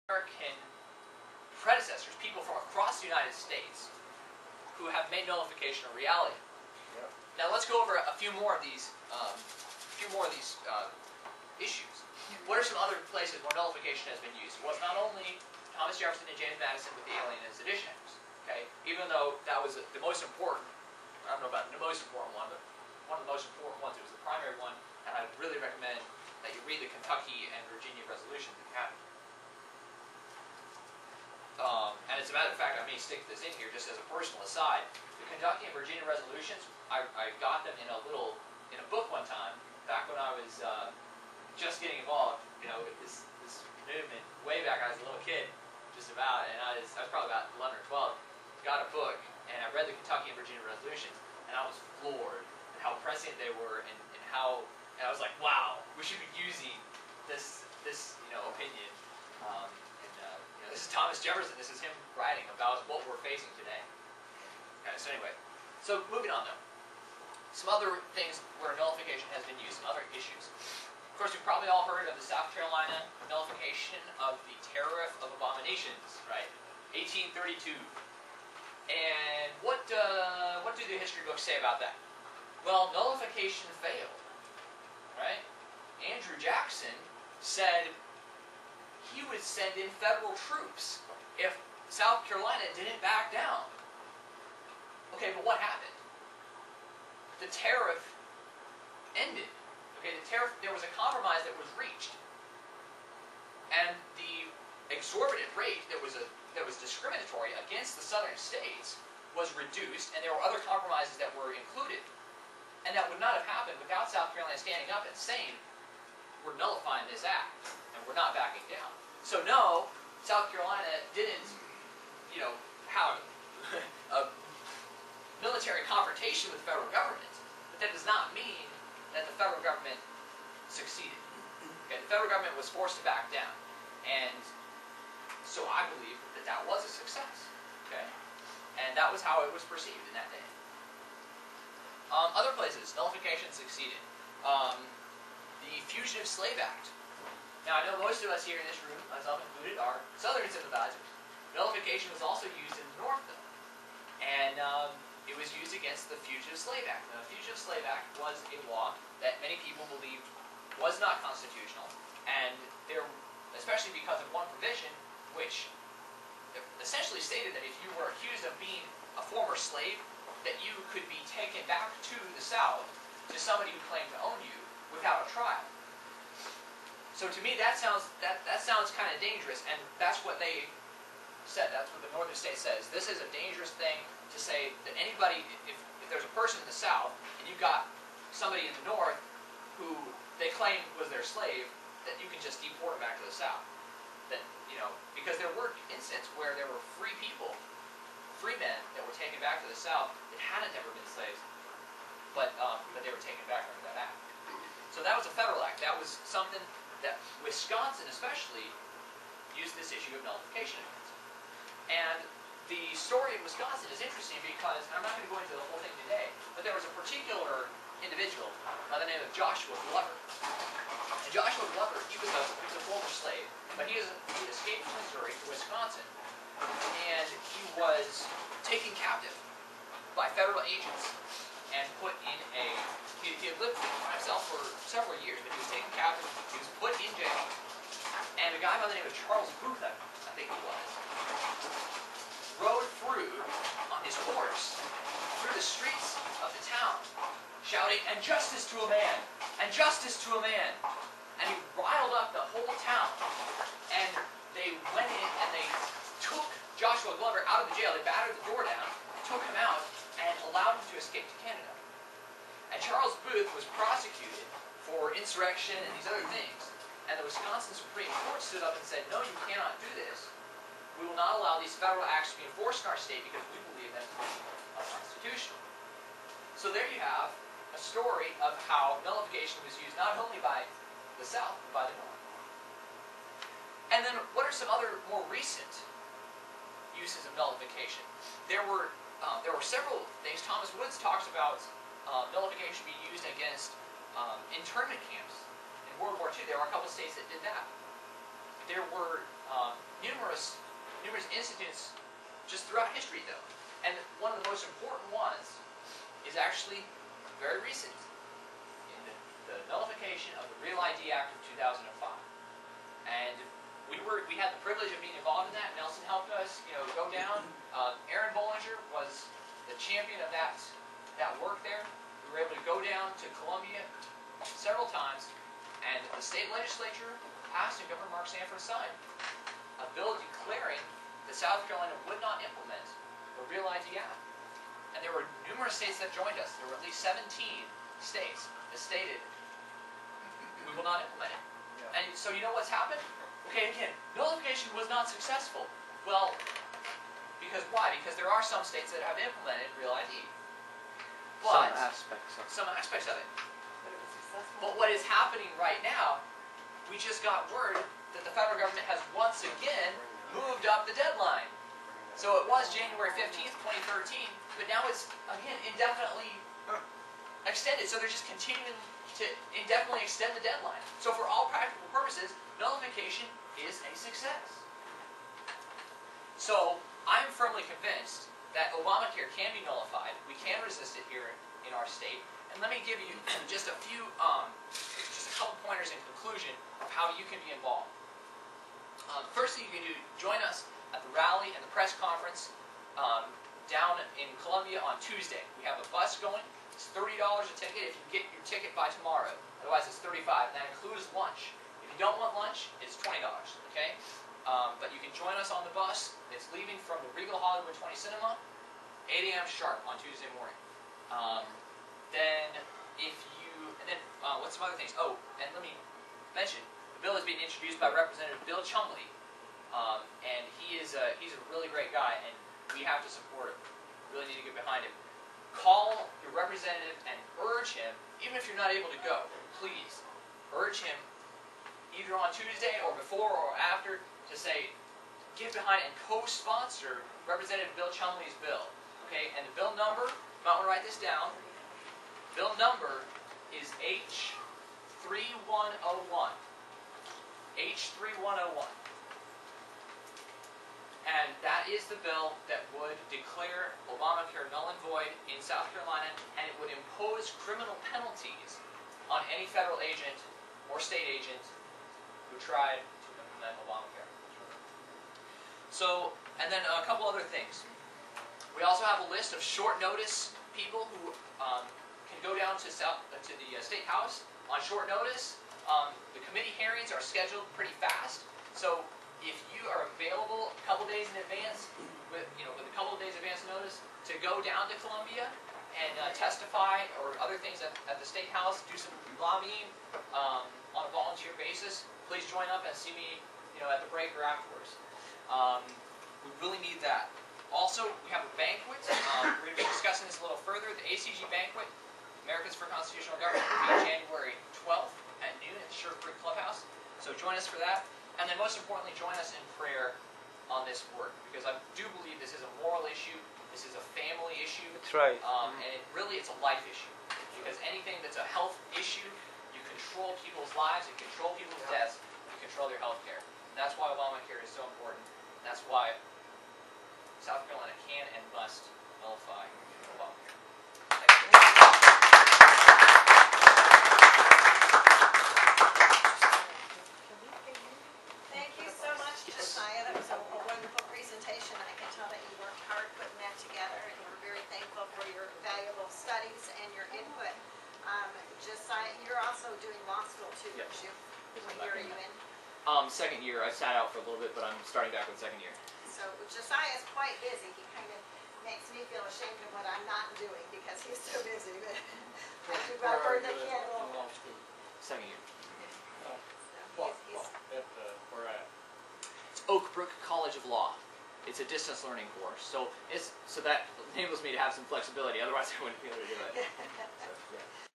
American predecessors, people from across the United States, who have made nullification a reality. Yep. Now let's go over a few more of these issues. What are some other places where nullification has been used? It was not only Thomas Jefferson and James Madison with the Alien and Sedition Acts. Okay, even though that was the most important. I don't know about the most important one, but one of the most important ones. It was the primary one, and I really recommend that you read the Kentucky and Virginia resolutions if you haven't. And as a matter of fact, I may stick this in here just as a personal aside. The Kentucky and Virginia resolutions, I got them in a book one time, back when I was just getting involved, with this movement, way back. I was a little kid, just about, and I was probably about 11 or 12, got a book, and I read the Kentucky and Virginia resolutions, and I was floored at how prescient they were, and I was like, wow, we should be using this opinion. This is Thomas Jefferson. This is him writing about what we're facing today. Okay, so anyway, moving on though. Some other things where nullification has been used, some other issues. Of course, you've probably all heard of the South Carolina nullification of the Tariff of Abominations, right? 1832. And what do the history books say about that? Well, nullification failed, right? Andrew Jackson said he would send in federal troops if South Carolina didn't back down. Okay, but what happened? The tariff ended. Okay, there was a compromise that was reached, and the exorbitant rate that was discriminatory against the southern states was reduced, and there were other compromises that were included, and that would not have happened without South Carolina standing up and saying, we're nullifying this act, and we're not backing down. So no, South Carolina didn't, have a military confrontation with the federal government, but that does not mean that the federal government succeeded. Okay, the federal government was forced to back down, and so I believe that was a success. Okay, and that was how it was perceived in that day. Other places, nullification succeeded. The Fugitive Slave Act. Now, I know most of us here in this room, myself included, are Southern sympathizers. Nullification was also used in the North, though. And it was used against the Fugitive Slave Act. Now, the Fugitive Slave Act was a law that many people believed was not constitutional, and especially because of one provision, which essentially stated that if you were accused of being a former slave, that you could be taken back to the South to somebody who claimed to own you without a trial. So to me, that sounds kind of dangerous, and that's what they said. That's what the northern state says. This is a dangerous thing to say that anybody, if there's a person in the South, and you've got somebody in the North who they claim was their slave, that you can just deport them back to the South. That, because there were instances where there were free people, free men that were taken back to the South that hadn't ever been slaves, but they were taken back under that act. So that was a federal act. That was something that Wisconsin especially used this issue of nullification against. And the story of Wisconsin is interesting because, and I'm not going to go into the whole thing today, but there was a particular individual by the name of Joshua Glover. And Joshua Glover, he was a former slave, but he escaped from Missouri to Wisconsin, and he was taken captive by federal agents and put in he had lived by himself for several years, but he was taken captive, he was put in jail, and a guy by the name of Charles Booth, I think he was, rode through on his horse through the streets of the town, shouting, "And justice to a man! And justice to a man!" And he riled up the whole town. And they went in and they took Joshua Glover out of the jail. They battered the door down, took him out, and allowed him to escape to Canada. And Charles Booth was prosecuted for insurrection and these other things. And the Wisconsin Supreme Court stood up and said, no, you cannot do this. We will not allow these federal acts to be enforced in our state because we believe them to be unconstitutional. So there you have a story of how nullification was used not only by the South, but by the North. And then what are some other more recent uses of nullification? There were several things. Thomas Woods talks about nullification being used against internment camps. In World War II, there were a couple of states that did that. There were numerous incidents just throughout history, though. And one of the most important ones is actually very recent, in the nullification of the Real ID Act of 2005. And we had the privilege of being involved in that. Nelson helped us, go down. Aaron Bollinger was the champion of that work there. We were able to go down to Columbia several times, and the state legislature passed, and Governor Mark Sanford signed a bill declaring that South Carolina would not implement the Real ID Act. And there were numerous states that joined us. There were at least 17 states that stated, we will not implement it. Yeah. And so you know what's happened? Okay, again, nullification was not successful. Well, because why? Because there are some states that have implemented Real ID. But some aspects of it. But it was successful. But what is happening right now, we just got word that the federal government has once again moved up the deadline. So it was January 15th, 2013, but now it's, again, indefinitely extended. So they're just continuing to indefinitely extend the deadline. So for all practical purposes, nullification is a success. So I'm firmly convinced that ObamaCare can be nullified. We can resist it here in our state. And let me give you just a few, just a couple pointers in conclusion of how you can be involved. First thing you can do, join us at the rally and the press conference down in Columbia on Tuesday. We have a bus going. It's $30 a ticket if you get your ticket by tomorrow. Otherwise, it's $35, and that includes lunch. If you don't want lunch, it's $20, okay? But you can join us on the bus. It's leaving from the Regal Hollywood 20 Cinema, 8 a.m. sharp on Tuesday morning. What's some other things? Oh, and let me mention, the bill is being introduced by Representative Bill Chumley, and he's a really great guy, and we have to support him. We really need to get behind him. Call your representative and urge him, even if you're not able to go, please urge him either on Tuesday or before or after to say, get behind and co-sponsor Representative Bill Chumley's bill. Okay, and the bill number, you might want to write this down. Bill number is H3101. H3101. And that is the bill that would declare ObamaCare null and void in South Carolina, and it would impose criminal penalties on any federal agent or state agent who tried to implement ObamaCare. So, and then a couple other things. We also have a list of short notice people who can go down to the State House on short notice. The committee hearings are scheduled pretty fast, so if you are available a couple days in advance, with a couple of days advance notice, to go down to Columbia and testify or other things at the State House, do some lobbying on a volunteer basis, please join up and see me, at the break or afterwards. We really need that. Also, we have a banquet. We're going to be discussing this a little further. The ACG banquet, Americans for Constitutional Government, will be January 12th at noon at the Sherwood Creek Clubhouse. So join us for that. And then most importantly, join us in prayer on this work, because I do believe this is a moral issue. This is a family issue. That's right. And it's a life issue. Because anything that's a health issue, you control people's lives, you control people's deaths, you control their health care. And that's why ObamaCare is so important. And that's why South Carolina can and must nullify ObamaCare. Thank you so much, Josiah. That was a wonderful presentation. I can tell that you worked hard putting that together, and we're very thankful for your valuable studies and your input. Josiah, you're also doing law school too, aren't you? What year are you in? Second year. I sat out for a little bit, but I'm starting back with second year. So Josiah's quite busy. He kind of makes me feel ashamed of what I'm not doing because he's so busy. But I do about burn the candle. Second year. Where at? It's Oak Brook College of Law. It's a distance learning course, so that enables me to have some flexibility. Otherwise, I wouldn't be able to do it. So, yeah.